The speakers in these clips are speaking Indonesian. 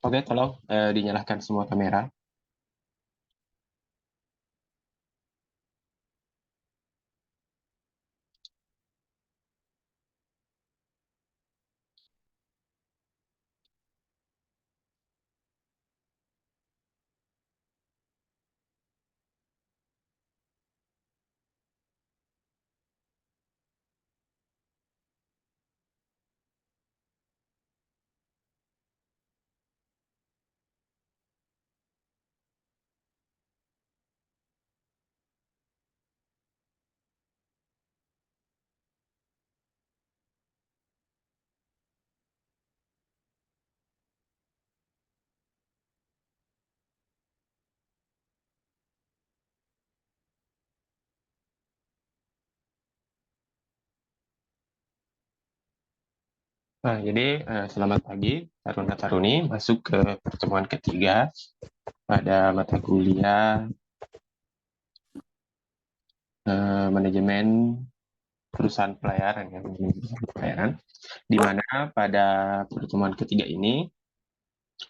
Oke, tolong dinyalakan semua kamera. Nah, jadi selamat pagi, Taruna Taruni, masuk ke pertemuan ketiga pada mata kuliah manajemen perusahaan pelayaran, ya, manajemen perusahaan pelayaran, di mana pada pertemuan ketiga ini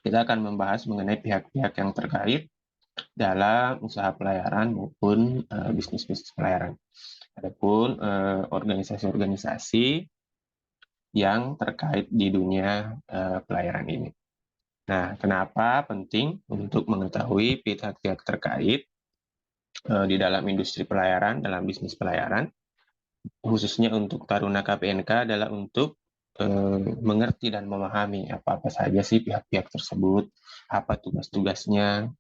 kita akan membahas mengenai pihak-pihak yang terkait dalam usaha pelayaran maupun bisnis-bisnis pelayaran. Adapun organisasi-organisasi yang terkait di dunia pelayaran ini. Nah, kenapa penting untuk mengetahui pihak-pihak terkait di dalam industri pelayaran, dalam bisnis pelayaran, khususnya untuk Taruna KPNK adalah untuk mengerti dan memahami apa-apa saja sih pihak-pihak tersebut, apa tugas-tugasnya,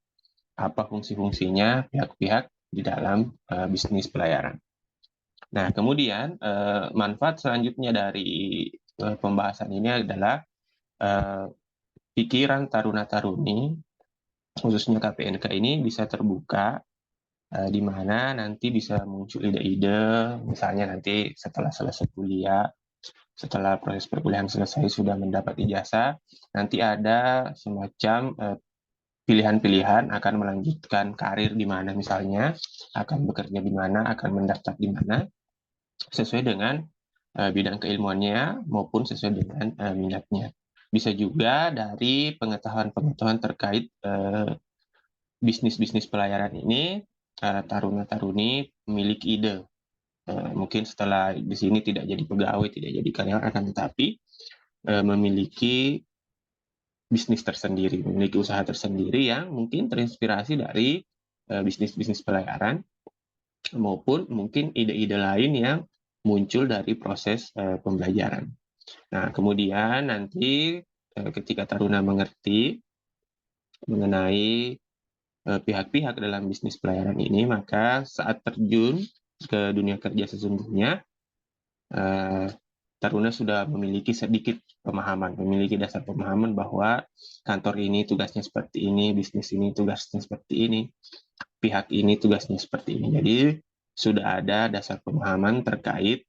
apa fungsi-fungsinya pihak-pihak di dalam bisnis pelayaran. Nah, kemudian manfaat selanjutnya dari pembahasan ini adalah pikiran taruna-taruni, khususnya KPNK ini bisa terbuka, di mana nanti bisa muncul ide-ide, misalnya nanti setelah selesai kuliah, setelah proses perkuliahan selesai sudah mendapat ijazah, nanti ada semacam pilihan-pilihan akan melanjutkan karir di mana misalnya, akan bekerja di mana, akan mendaftar di mana, sesuai dengan bidang keilmuannya maupun sesuai dengan minatnya. Bisa juga dari pengetahuan-pengetahuan terkait bisnis-bisnis pelayaran ini, taruna-taruni memiliki ide. Mungkin setelah di sini tidak jadi pegawai, tidak jadi karyawan, akan tetapi memiliki bisnis tersendiri, memiliki usaha tersendiri yang mungkin terinspirasi dari bisnis-bisnis pelayaran maupun mungkin ide-ide lain yang muncul dari proses pembelajaran. Nah, kemudian nanti ketika taruna mengerti mengenai pihak-pihak dalam bisnis pelayaran ini, maka saat terjun ke dunia kerja sesungguhnya, taruna sudah memiliki sedikit pemahaman, memiliki dasar pemahaman bahwa kantor ini tugasnya seperti ini, bisnis ini tugasnya seperti ini, pihak ini tugasnya seperti ini. Jadi sudah ada dasar pemahaman terkait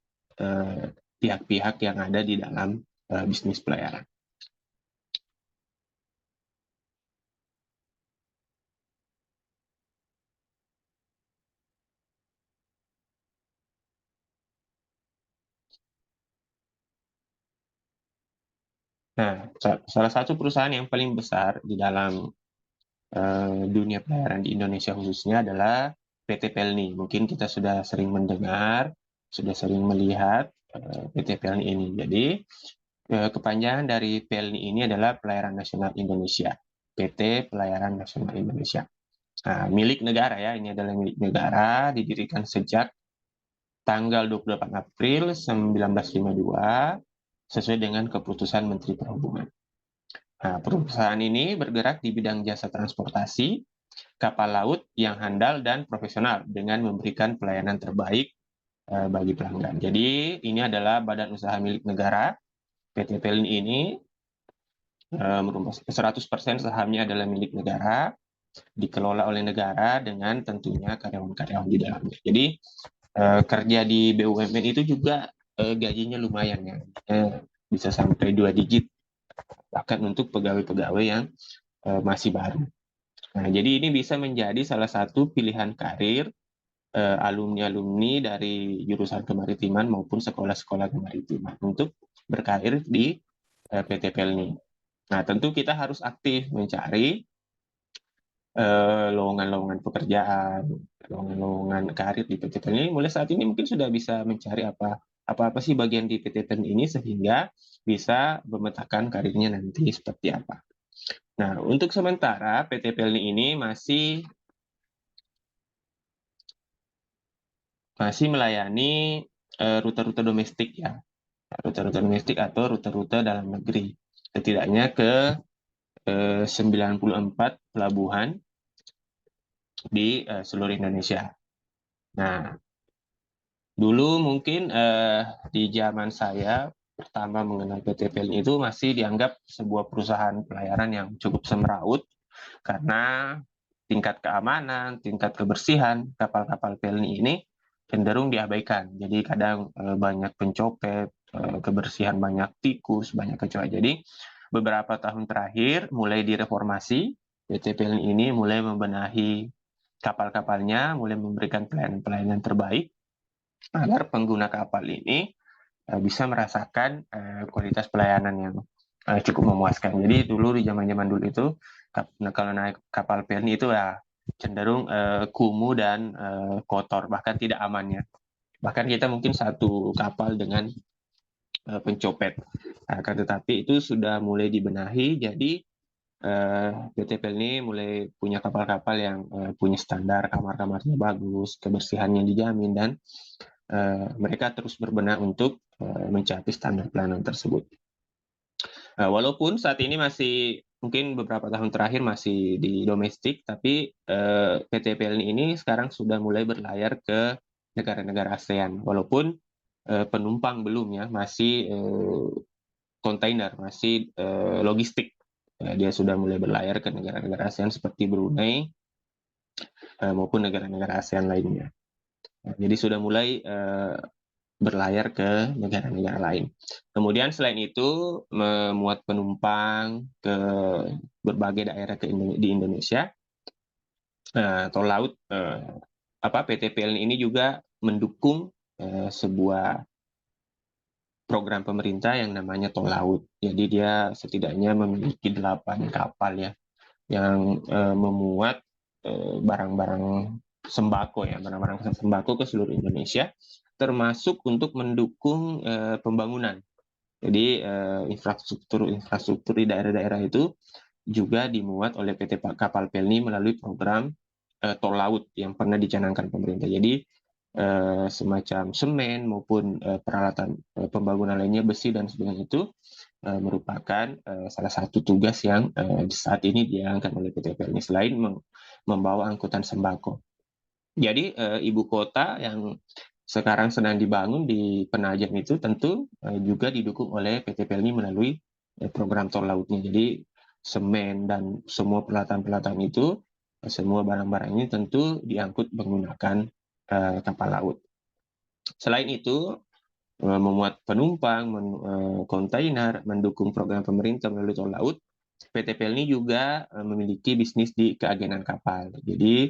pihak-pihak yang ada di dalam bisnis pelayaran. Nah, salah satu perusahaan yang paling besar di dalam dunia pelayaran di Indonesia khususnya adalah PT Pelni. Mungkin kita sudah sering mendengar, sudah sering melihat PT Pelni ini. Jadi, kepanjangan dari Pelni ini adalah Pelayaran Nasional Indonesia. PT Pelayaran Nasional Indonesia. Nah, milik negara ya, ini adalah milik negara, didirikan sejak tanggal 28 April 1952 sesuai dengan keputusan Menteri Perhubungan. Nah, perusahaan ini bergerak di bidang jasa transportasi, kapal laut yang handal dan profesional dengan memberikan pelayanan terbaik bagi pelanggan. Jadi ini adalah badan usaha milik negara. PT PLN ini 100% sahamnya adalah milik negara, dikelola oleh negara dengan tentunya karyawan-karyawan di dalamnya. Jadi kerja di BUMN itu juga gajinya lumayan ya, bisa sampai 2 digit bahkan untuk pegawai-pegawai yang masih baru. Nah, jadi ini bisa menjadi salah satu pilihan karir alumni-alumni dari jurusan kemaritiman maupun sekolah-sekolah kemaritiman untuk berkarir di PT PLNI. Nah, tentu kita harus aktif mencari lowongan-lowongan pekerjaan, lowongan-lowongan karir di PT PLN ini. Mulai saat ini mungkin sudah bisa mencari apa sih bagian di PT PLN ini sehingga bisa memetakan karirnya nanti seperti apa. Nah, untuk sementara PT PLN ini masih melayani rute-rute domestik ya, rute-rute domestik atau rute-rute dalam negeri. Setidaknya ke 94 pelabuhan di seluruh Indonesia. Nah, dulu mungkin di zaman saya pertama mengenal PT PLN itu masih dianggap sebuah perusahaan pelayaran yang cukup semeraut karena tingkat keamanan, tingkat kebersihan kapal-kapal PLN ini cenderung diabaikan. Jadi kadang banyak pencopet, kebersihan banyak tikus, banyak kecoa. Jadi beberapa tahun terakhir mulai direformasi, PT PLN ini mulai membenahi kapal-kapalnya, mulai memberikan pelayanan-pelayanan terbaik agar pengguna kapal ini bisa merasakan kualitas pelayanan yang cukup memuaskan. Jadi dulu di zaman-zaman dulu itu kalau naik kapal PLN itu ya cenderung kumuh dan kotor, bahkan tidak aman ya. Bahkan kita mungkin satu kapal dengan pencopet. Akan tetapi itu sudah mulai dibenahi, jadi PT PLN ini mulai punya kapal-kapal yang punya standar kamar-kamarnya bagus, kebersihannya dijamin, dan mereka terus berbenah untuk mencapai standar pelayanan tersebut. Walaupun saat ini masih mungkin beberapa tahun terakhir masih di domestik, tapi PT PLN ini sekarang sudah mulai berlayar ke negara-negara ASEAN. Walaupun penumpang belum ya, masih kontainer, masih logistik. Dia sudah mulai berlayar ke negara-negara ASEAN seperti Brunei maupun negara-negara ASEAN lainnya. Jadi sudah mulai berlayar ke negara-negara lain. Kemudian selain itu memuat penumpang ke berbagai daerah di Indonesia. Tol laut PT PLN ini juga mendukung sebuah program pemerintah yang namanya tol laut. Jadi dia setidaknya memiliki 8 kapal ya yang memuat barang-barang sembako ya, barang-barang sembako ke seluruh Indonesia, termasuk untuk mendukung pembangunan. Jadi infrastruktur di daerah-daerah itu juga dimuat oleh PT Kapal Pelni melalui program tol laut yang pernah dicanangkan pemerintah. Jadi semacam semen maupun peralatan pembangunan lainnya, besi dan sebagainya itu merupakan salah satu tugas yang saat ini dijalankan oleh PT PLN selain membawa angkutan sembako. Jadi ibu kota yang sekarang sedang dibangun di Penajam itu tentu juga didukung oleh PT PLN melalui program tol lautnya. Jadi semen dan semua peralatan-peralatan itu, semua barang-barang ini tentu diangkut menggunakan kapal laut. Selain itu, memuat penumpang, kontainer, mendukung program pemerintah melalui tol laut, PT PLN juga memiliki bisnis di keagenan kapal. Jadi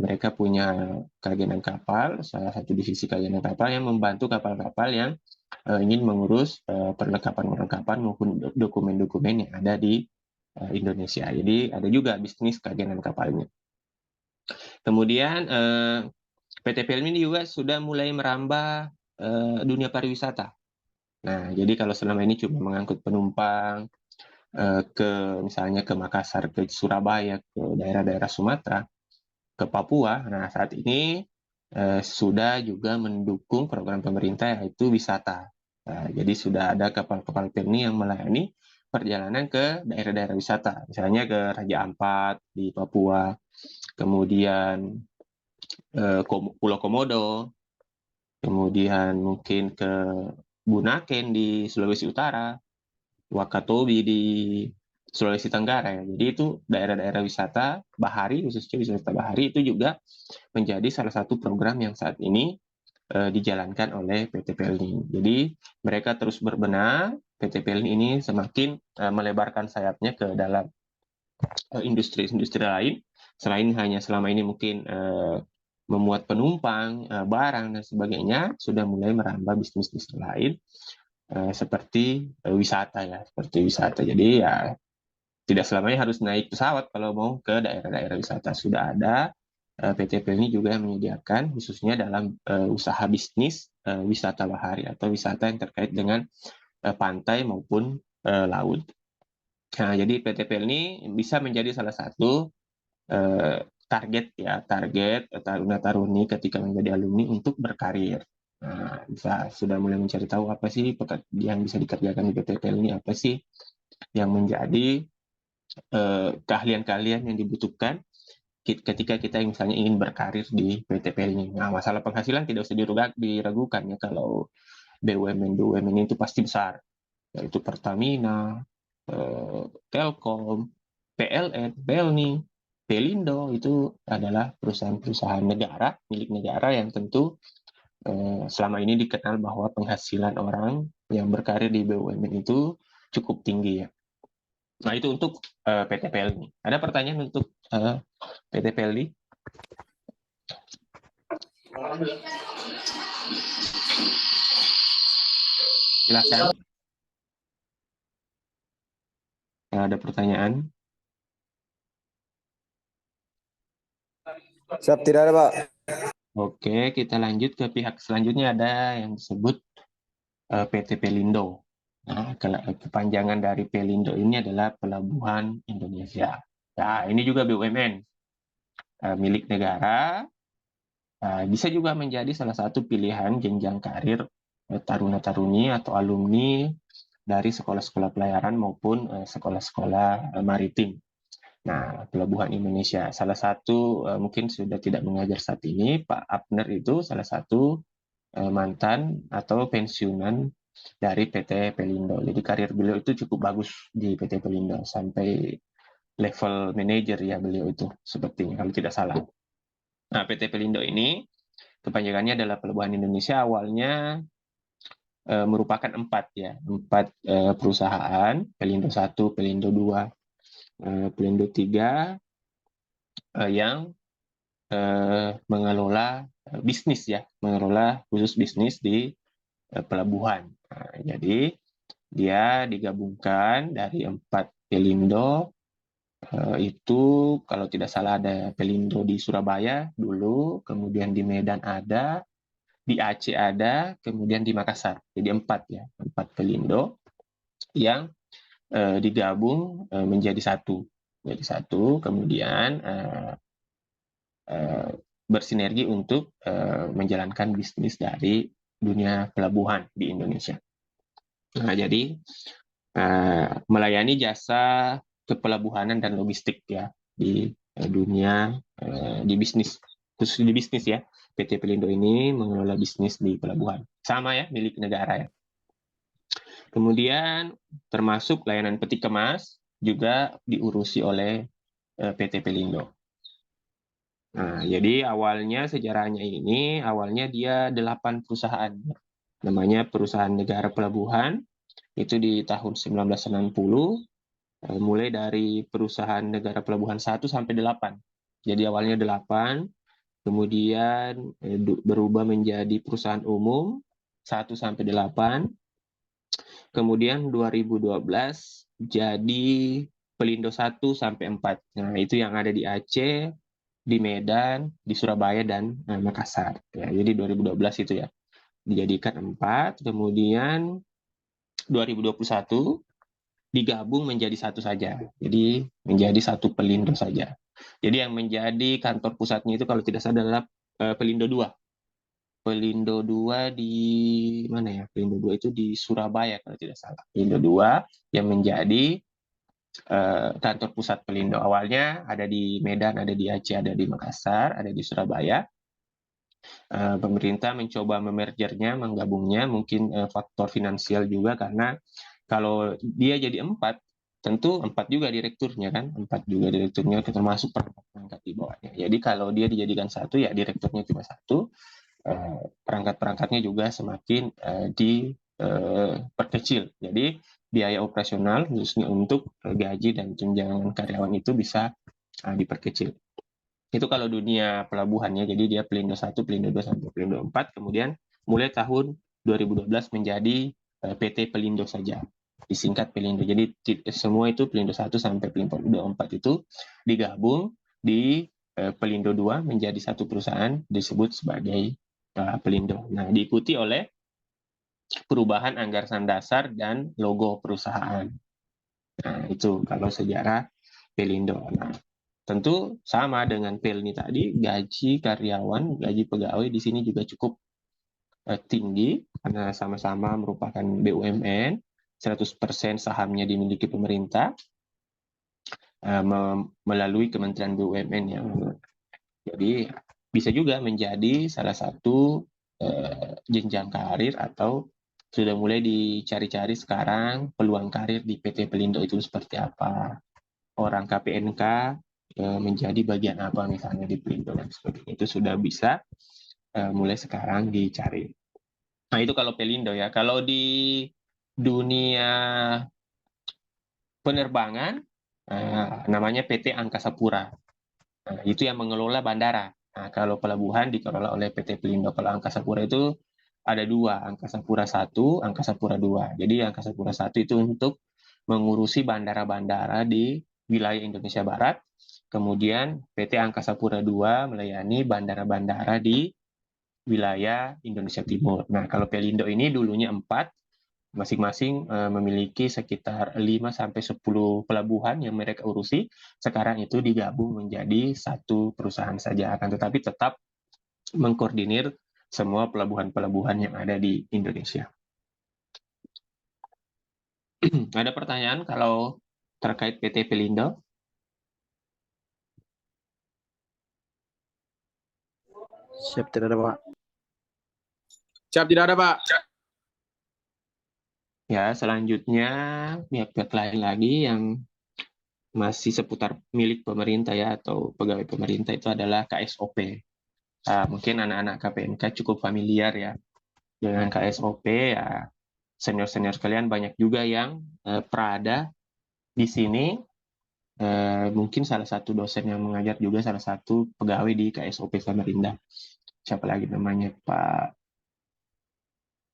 mereka punya keagenan kapal, salah satu divisi keagenan kapal yang membantu kapal-kapal yang ingin mengurus perlengkapan-perlengkapan maupun dokumen-dokumen yang ada di Indonesia. Jadi ada juga bisnis keagenan kapalnya. Kemudian PT PLN ini juga sudah mulai merambah dunia pariwisata. Nah, jadi kalau selama ini cuma mengangkut penumpang misalnya ke Makassar, ke Surabaya, ke daerah-daerah Sumatera, ke Papua. Nah, saat ini sudah juga mendukung program pemerintah yaitu wisata. Jadi sudah ada kapal-kapal Pelni yang melayani perjalanan ke daerah-daerah wisata, misalnya ke Raja Ampat di Papua, kemudian Pulau Komodo, kemudian mungkin ke Bunaken di Sulawesi Utara, Wakatobi di Sulawesi Tenggara ya. Jadi itu daerah-daerah wisata bahari, khususnya wisata bahari itu juga menjadi salah satu program yang saat ini dijalankan oleh PT Pelni. Jadi mereka terus berbenah, PT Pelni ini semakin melebarkan sayapnya ke dalam industri-industri lain, selain hanya selama ini mungkin memuat penumpang, barang, dan sebagainya, sudah mulai merambah bisnis-bisnis lain, seperti wisata ya, seperti wisata. Jadi ya tidak selamanya harus naik pesawat kalau mau ke daerah-daerah wisata. Sudah ada PT Pelni juga yang menyediakan khususnya dalam usaha bisnis wisata bahari atau wisata yang terkait dengan pantai maupun laut. Nah, jadi PT Pelni bisa menjadi salah satu target taruna-taruni ketika menjadi alumni untuk berkarir. Nah, sudah mulai mencari tahu apa sih yang bisa dikerjakan di PT Pelni, apa sih yang menjadi keahlian-keahlian yang dibutuhkan ketika kita misalnya ingin berkarir di PT Pelni. Nah, masalah penghasilan tidak usah diragukan ya, kalau BUMN itu pasti besar, yaitu Pertamina, Telkom, PLN, Pelni, Pelindo, itu adalah perusahaan-perusahaan negara, milik negara yang tentu selama ini dikenal bahwa penghasilan orang yang berkarir di BUMN itu cukup tinggi ya. Nah, itu untuk PT Pelni. Ada pertanyaan untuk PT Pelni? Silakan. Kalau ada pertanyaan. Siap, tidak ada, Pak. Oke, kita lanjut ke pihak selanjutnya, ada yang disebut PT Pelindo. Nah, kepanjangan dari Pelindo ini adalah Pelabuhan Indonesia. Nah, ini juga BUMN milik negara, bisa juga menjadi salah satu pilihan jenjang karir taruna-taruni atau alumni dari sekolah-sekolah pelayaran maupun sekolah-sekolah maritim. Nah, Pelabuhan Indonesia, salah satu mungkin sudah tidak mengajar saat ini, Pak Abner itu salah satu mantan atau pensiunan dari PT Pelindo. Jadi karir beliau itu cukup bagus di PT Pelindo, sampai level manajer ya beliau itu, sepertinya kalau tidak salah. Nah, PT Pelindo ini kepanjangannya adalah Pelabuhan Indonesia. Awalnya merupakan empat perusahaan, Pelindo 1, Pelindo 2, Pelindo 3, yang mengelola bisnis ya, mengelola khusus bisnis di pelabuhan. Nah, jadi dia digabungkan dari 4 Pelindo, itu kalau tidak salah ada Pelindo di Surabaya dulu, kemudian di Medan ada, di Aceh ada, kemudian di Makassar. Jadi 4 Pelindo yang digabung menjadi satu. Jadi satu, kemudian bersinergi untuk menjalankan bisnis dari dunia pelabuhan di Indonesia. Nah, jadi melayani jasa kepelabuhanan dan logistik ya di dunia di bisnis, khusus di bisnis ya. PT Pelindo ini mengelola bisnis di pelabuhan, sama ya, milik negara ya. Kemudian termasuk layanan peti kemas juga diurusi oleh PT Pelindo. Nah, jadi awalnya sejarahnya ini, awalnya dia 8 perusahaan. Namanya Perusahaan Negara Pelabuhan, itu di tahun 1960, mulai dari Perusahaan Negara Pelabuhan 1 sampai 8. Jadi awalnya 8, kemudian berubah menjadi perusahaan umum 1 sampai 8. Kemudian 2012 jadi Pelindo 1 sampai 4. Nah, itu yang ada di Aceh, di Medan, di Surabaya, dan Makassar. Ya, jadi 2012 itu ya dijadikan 4, kemudian 2021 digabung menjadi satu saja. Jadi menjadi satu Pelindo saja. Jadi yang menjadi kantor pusatnya itu kalau tidak salah adalah Pelindo 2. Pelindo 2 di mana ya? Pelindo 2 itu di Surabaya kalau tidak salah. Pelindo 2 yang menjadi kantor pusat Pelindo. Awalnya ada di Medan, ada di Aceh, ada di Makassar, ada di Surabaya. Pemerintah mencoba memergernya, menggabungnya, mungkin faktor finansial juga, karena kalau dia jadi 4, tentu 4 juga direkturnya kan, 4 juga direkturnya termasuk perangkat-perangkat di bawahnya. Jadi kalau dia dijadikan 1, ya direkturnya cuma 1, perangkat-perangkatnya juga semakin diperkecil. Jadi biaya operasional khususnya untuk gaji dan tunjangan karyawan itu bisa diperkecil. Itu kalau dunia pelabuhannya, jadi dia Pelindo 1, Pelindo 2, sampai Pelindo 4, kemudian mulai tahun 2012 menjadi PT Pelindo saja, disingkat Pelindo. Jadi semua itu Pelindo 1 sampai Pelindo 4 itu digabung di Pelindo 2 menjadi satu perusahaan disebut sebagai Pelindo. Nah, diikuti oleh perubahan anggaran dasar dan logo perusahaan. Nah, itu kalau sejarah Pelindo. Nah, tentu sama dengan Pelni tadi, gaji karyawan, gaji pegawai di sini juga cukup tinggi karena sama-sama merupakan BUMN, 100% sahamnya dimiliki pemerintah melalui Kementerian BUMN ya. Jadi bisa juga menjadi salah satu jenjang karir, atau sudah mulai dicari-cari sekarang peluang karir di PT Pelindo itu seperti apa. Orang KPNK menjadi bagian apa misalnya di Pelindo dan sebagainya. Itu sudah bisa mulai sekarang dicari. Nah, itu kalau Pelindo ya. Kalau di dunia penerbangan, namanya PT Angkasa Pura. Nah, itu yang mengelola bandara. Nah, kalau pelabuhan dikelola oleh PT Pelindo. Kalau Angkasa Pura itu ada 2, Angkasa Pura 1, Angkasa Pura 2. Jadi Angkasa Pura 1 itu untuk mengurusi bandara-bandara di wilayah Indonesia Barat. Kemudian PT Angkasa Pura 2 melayani bandara-bandara di wilayah Indonesia Timur. Nah, kalau Pelindo ini dulunya 4, masing-masing memiliki sekitar 5-10 pelabuhan yang mereka urusi. Sekarang itu digabung menjadi satu perusahaan saja, akan tetapi tetap mengkoordinir semua pelabuhan-pelabuhan yang ada di Indonesia. Ada pertanyaan kalau terkait PT Pelindo? Siap, tidak ada, Pak. Siap, tidak ada, Pak. Ya, selanjutnya pihak-pihak lain lagi yang masih seputar milik pemerintah ya, atau pegawai pemerintah, itu adalah KSOP. Mungkin anak-anak KPNK cukup familiar ya dengan KSOP ya. Senior-senior kalian banyak juga yang berada di sini. Mungkin salah satu dosen yang mengajar juga salah satu pegawai di KSOP Samarinda. Siapa lagi namanya? Pak.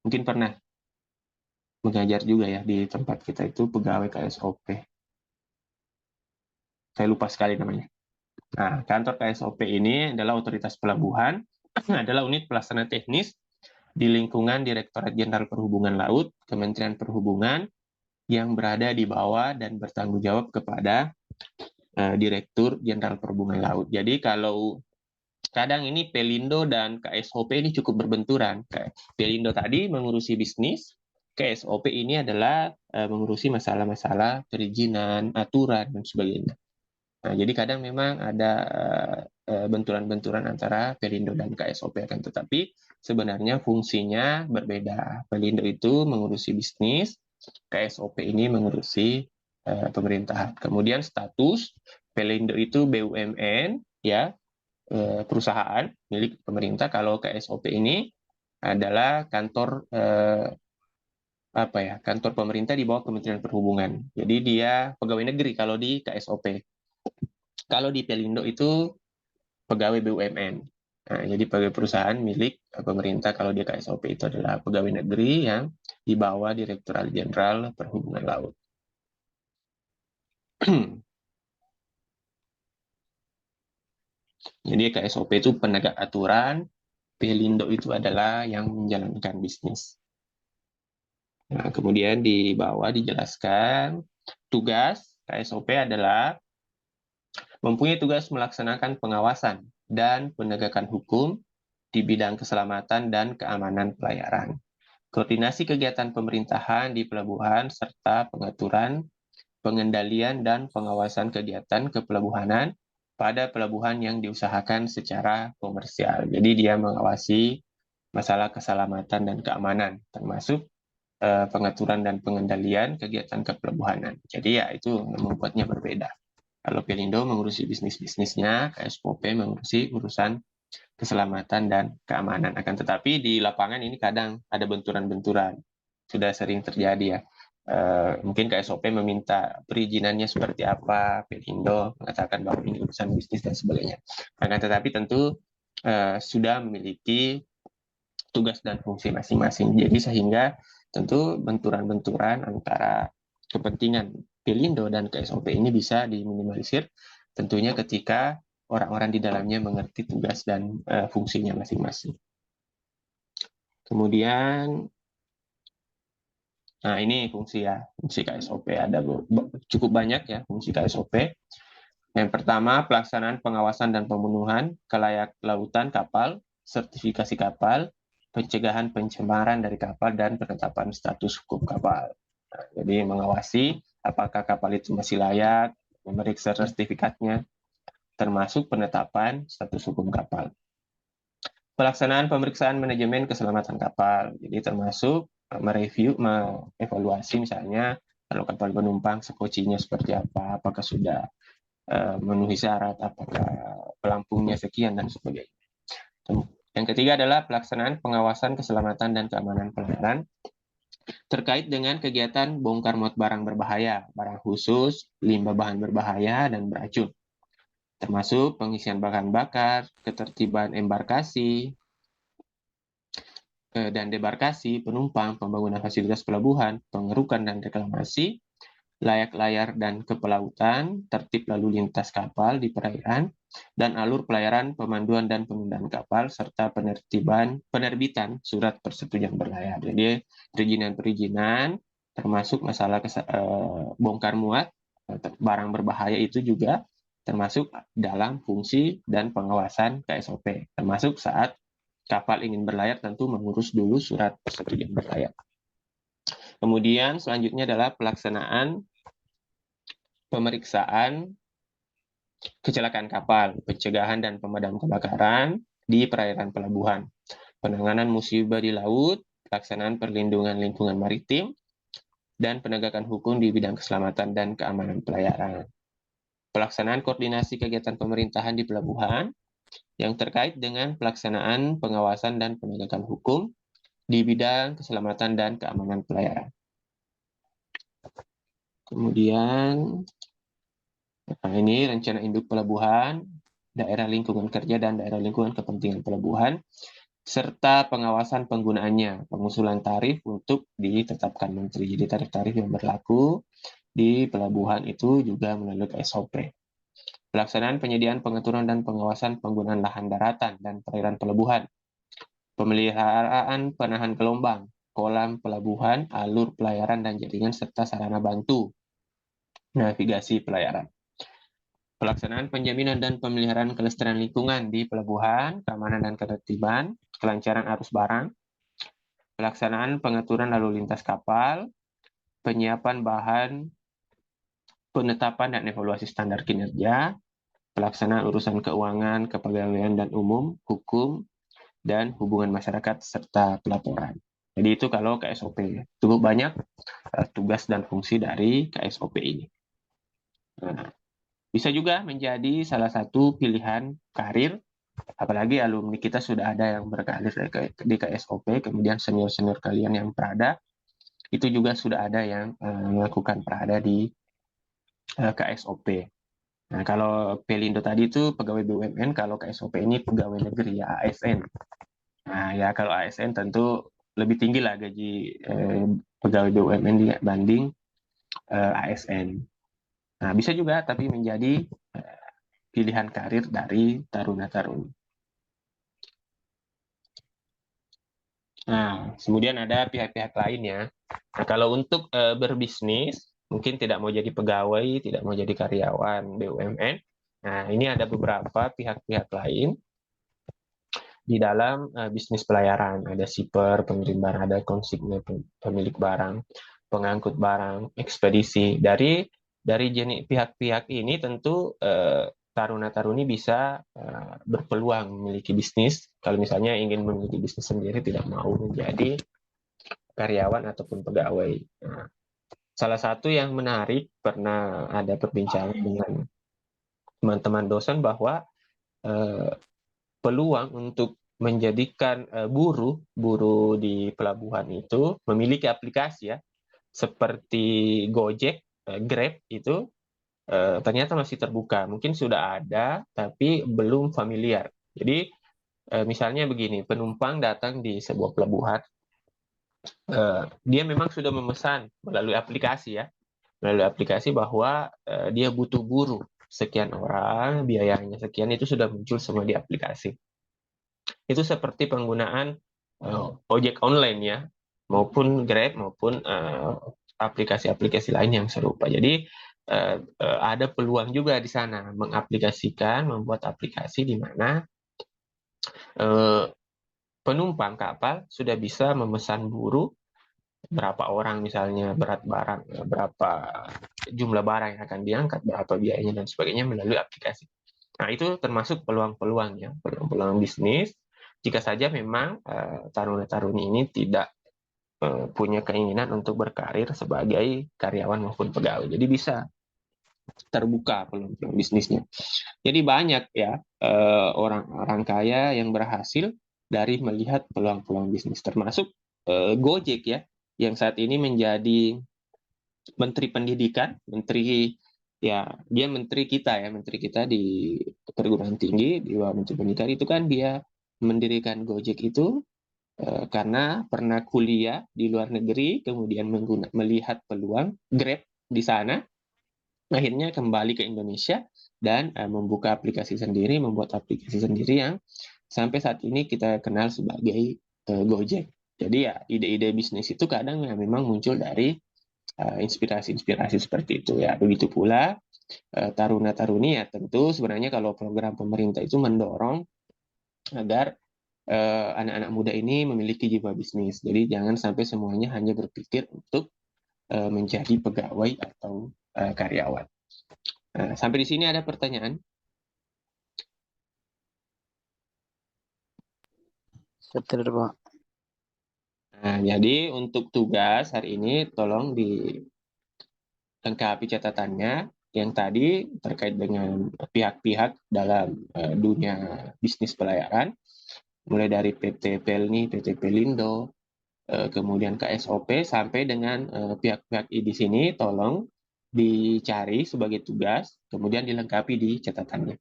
Mungkin pernah mengajar juga ya di tempat kita, itu pegawai KSOP. Saya lupa sekali namanya. Nah, kantor KSOP ini adalah otoritas pelabuhan, adalah unit pelaksana teknis di lingkungan Direktorat Jenderal Perhubungan Laut, Kementerian Perhubungan, yang berada di bawah dan bertanggung jawab kepada Direktur Jenderal Perhubungan Laut. Jadi kalau kadang ini Pelindo dan KSOP ini cukup berbenturan. Pelindo tadi mengurusi bisnis, KSOP ini adalah mengurusi masalah-masalah perizinan, aturan, dan sebagainya. Nah, jadi kadang memang ada benturan-benturan antara Pelindo dan KSOP, kan, tetapi sebenarnya fungsinya berbeda. Pelindo itu mengurusi bisnis, KSOP ini mengurusi pemerintahan. Kemudian status Pelindo itu BUMN ya, perusahaan milik pemerintah. Kalau KSOP ini adalah kantor kantor pemerintah di bawah Kementerian Perhubungan. Jadi dia pegawai negeri kalau di KSOP. Kalau di Pelindo itu pegawai BUMN. Nah, jadi pegawai perusahaan milik pemerintah. Kalau di KSOP itu adalah pegawai negeri yang di bawah Direktorat Jenderal Perhubungan Laut. Jadi KSOP itu penegak aturan, Pelindo itu adalah yang menjalankan bisnis. Nah, kemudian di bawah dijelaskan tugas KSOP adalah mempunyai tugas melaksanakan pengawasan dan penegakan hukum di bidang keselamatan dan keamanan pelayaran. Koordinasi kegiatan pemerintahan di pelabuhan serta pengaturan, pengendalian, dan pengawasan kegiatan kepelabuhanan pada pelabuhan yang diusahakan secara komersial. Jadi dia mengawasi masalah keselamatan dan keamanan, termasuk pengaturan dan pengendalian kegiatan kepelabuhanan. Jadi ya itu membuatnya berbeda. Kalau Pelindo mengurusi bisnisnya, KSPOP mengurusi urusan keselamatan dan keamanan. Akan tetapi di lapangan ini kadang ada benturan-benturan. Sudah sering terjadi ya. Mungkin KSOP meminta perizinannya seperti apa, Pelindo mengatakan bahwa ini urusan bisnis dan sebagainya. Akan tetapi tentu sudah memiliki tugas dan fungsi masing-masing. Jadi sehingga tentu benturan-benturan antara kepentingan Pelindo dan KSOP ini bisa diminimalisir tentunya ketika orang-orang di dalamnya mengerti tugas dan fungsinya masing-masing. Kemudian, nah ini fungsi KSOP. Ada cukup banyak ya fungsi KSOP. Yang pertama, pelaksanaan pengawasan dan pemenuhan kelayak lautan kapal, sertifikasi kapal, pencegahan pencemaran dari kapal, dan penetapan status hukum kapal. Nah, jadi mengawasi apakah kapal itu masih layak, memeriksa sertifikatnya, termasuk penetapan status hukum kapal. Pelaksanaan pemeriksaan manajemen keselamatan kapal, jadi termasuk mereview, mengevaluasi misalnya kalau kapal penumpang sekocinya seperti apa, apakah sudah memenuhi syarat, apakah pelampungnya sekian dan sebagainya. Yang ketiga adalah pelaksanaan pengawasan keselamatan dan keamanan pelayaran terkait dengan kegiatan bongkar muat barang berbahaya, barang khusus, limbah bahan berbahaya, dan beracun, termasuk pengisian bahan bakar, ketertiban embarkasi dan debarkasi, penumpang, pembangunan fasilitas pelabuhan, pengerukan dan reklamasi, layak layar dan kepelautan, tertib lalu lintas kapal di perairan, dan alur pelayaran, pemanduan dan penundaan kapal, serta penerbitan surat persetujuan berlayar. Jadi perizinan-perizinan, termasuk masalah bongkar muat, barang berbahaya itu juga termasuk dalam fungsi dan pengawasan KSOP, termasuk saat kapal ingin berlayar tentu mengurus dulu surat persetujuan berlayar. Kemudian selanjutnya adalah pelaksanaan pemeriksaan kecelakaan kapal, pencegahan dan pemadam kebakaran di perairan pelabuhan, penanganan musibah di laut, pelaksanaan perlindungan lingkungan maritim, dan penegakan hukum di bidang keselamatan dan keamanan pelayaran. Pelaksanaan koordinasi kegiatan pemerintahan di pelabuhan yang terkait dengan pelaksanaan pengawasan dan penegakan hukum di bidang keselamatan dan keamanan pelayaran. Kemudian, nah ini rencana induk pelabuhan, daerah lingkungan kerja dan daerah lingkungan kepentingan pelabuhan, serta pengawasan penggunaannya, pengusulan tarif untuk ditetapkan menteri. Jadi tarif-tarif yang berlaku di pelabuhan itu juga melalui KSOP. Pelaksanaan penyediaan, pengaturan, dan pengawasan penggunaan lahan daratan dan perairan pelabuhan, pemeliharaan penahan gelombang, kolam pelabuhan, alur pelayaran dan jaringan, serta sarana bantu navigasi pelayaran. Pelaksanaan penjaminan dan pemeliharaan kelestarian lingkungan di pelabuhan, keamanan dan ketertiban, kelancaran arus barang, pelaksanaan pengaturan lalu lintas kapal, penyiapan bahan, penetapan dan evaluasi standar kinerja, pelaksanaan urusan keuangan, kepegawaian dan umum, hukum, dan hubungan masyarakat, serta pelaporan. Jadi itu kalau KSOP. Cukup banyak tugas dan fungsi dari KSOP ini. Nah, bisa juga menjadi salah satu pilihan karir, apalagi alumni kita sudah ada yang berkarir di KSOP, kemudian senior-senior kalian yang prada, itu juga sudah ada yang melakukan prada di KSOP. Nah, kalau Pelindo tadi itu pegawai BUMN, kalau KSOP ini pegawai negeri ya, ASN. Nah, ya kalau ASN tentu lebih tinggi lah gaji pegawai BUMN dibanding ASN. Nah, bisa juga tapi menjadi pilihan karir dari taruna-taruni. Nah, kemudian ada pihak-pihak lain ya. Nah, kalau untuk berbisnis, mungkin tidak mau jadi pegawai, tidak mau jadi karyawan BUMN. Nah, ini ada beberapa pihak-pihak lain. di dalam bisnis pelayaran. Ada shipper, pengirim barang, ada konsigne, pemilik barang, pengangkut barang, ekspedisi. Dari jenis pihak-pihak ini tentu taruna-taruni bisa berpeluang memiliki bisnis. Kalau misalnya ingin memiliki bisnis sendiri, tidak mau menjadi karyawan ataupun pegawai. Nah, salah satu yang menarik, pernah ada perbincangan dengan teman-teman dosen bahwa peluang untuk menjadikan buruh di pelabuhan itu memiliki aplikasi ya, seperti Gojek, Grab itu ternyata masih terbuka. Mungkin sudah ada, tapi belum familiar. Jadi misalnya begini, penumpang datang di sebuah pelabuhan, dia memang sudah memesan melalui aplikasi ya, melalui aplikasi bahwa dia butuh buruh sekian orang, biayanya sekian, itu sudah muncul semua di aplikasi. Itu seperti penggunaan ojek online ya, maupun Grab, maupun aplikasi-aplikasi lain yang serupa. Jadi ada peluang juga di sana mengaplikasikan, membuat aplikasi di mana penumpang kapal sudah bisa memesan buruh, berapa orang misalnya, berat barang, berapa jumlah barang yang akan diangkat, berapa biayanya dan sebagainya melalui aplikasi. Nah, itu termasuk peluang-peluangnya, peluang-peluang bisnis. Jika saja memang taruna-taruni ini tidak punya keinginan untuk berkarir sebagai karyawan maupun pegawai. Jadi bisa terbuka peluang-peluang bisnisnya. Jadi banyak ya orang-orang kaya yang berhasil dari melihat peluang-peluang bisnis, termasuk Gojek ya, yang saat ini menjadi Menteri Pendidikan, dia menteri kita di perguruan tinggi, di bawah Menteri Pendidikan itu kan dia mendirikan Gojek itu karena pernah kuliah di luar negeri, kemudian melihat peluang Grab di sana, akhirnya kembali ke Indonesia dan membuka aplikasi sendiri, membuat aplikasi sendiri yang sampai saat ini kita kenal sebagai Gojek. Jadi ya ide-ide bisnis itu kadang ya memang muncul dari inspirasi-inspirasi seperti itu ya. Begitu pula taruna-taruni ya, tentu sebenarnya kalau program pemerintah itu mendorong agar anak-anak muda ini memiliki jiwa bisnis. Jadi jangan sampai semuanya hanya berpikir untuk menjadi pegawai atau karyawan. Sampai di sini ada pertanyaan? Siap tidak ada, Pak. Nah, jadi untuk tugas hari ini tolong dilengkapi catatannya yang tadi terkait dengan pihak-pihak dalam dunia bisnis pelayaran, mulai dari PT Pelni, PT Pelindo, kemudian KSOP, sampai dengan pihak-pihak di sini tolong dicari sebagai tugas, kemudian dilengkapi di catatannya.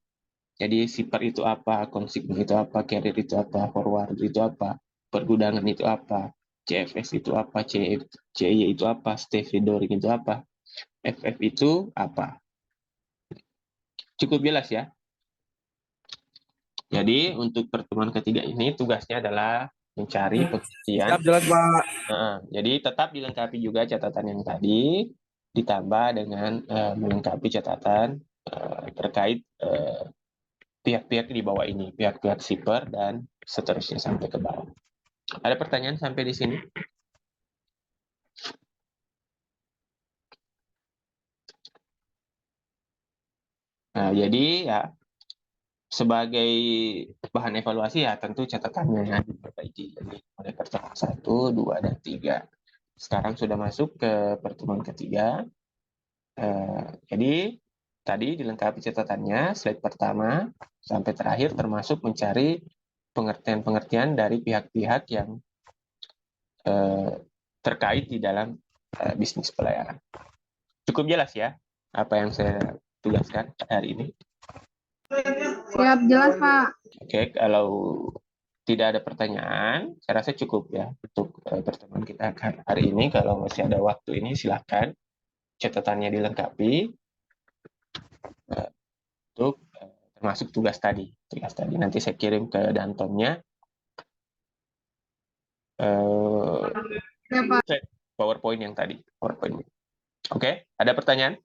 Jadi shipper itu apa, konsignor itu apa, carrier itu apa, forwarder itu apa, pergudangan itu apa, CFS itu apa, CY itu apa, stevedoring itu apa, FF itu apa. Cukup jelas ya. Jadi untuk pertemuan ketiga ini tugasnya adalah mencari pengertian. Siap, jelas, Pak. Jadi tetap dilengkapi juga catatan yang tadi, ditambah dengan melengkapi catatan terkait pihak-pihak di bawah ini, pihak-pihak shipper dan seterusnya sampai ke bawah. Ada pertanyaan sampai di sini? Nah, jadi ya sebagai bahan evaluasi ya tentu catatannya yang diperbaiki. Jadi mulai pertemuan 1, 2, dan 3. Sekarang sudah masuk ke pertemuan ketiga. Jadi tadi dilengkapi catatannya, slide pertama sampai terakhir, termasuk mencari pengertian-pengertian dari pihak-pihak yang terkait di dalam bisnis pelayaran. Cukup jelas ya apa yang saya tugaskan hari ini? Siap, jelas, Pak. Oke, kalau tidak ada pertanyaan, saya rasa cukup ya untuk pertemuan kita hari ini. Kalau masih ada waktu ini, silakan catatannya dilengkapi untuk termasuk tugas tadi. Nanti saya kirim ke Dantomnya. Ya, Pak. PowerPoint yang tadi. PowerPoint. Oke, ada pertanyaan?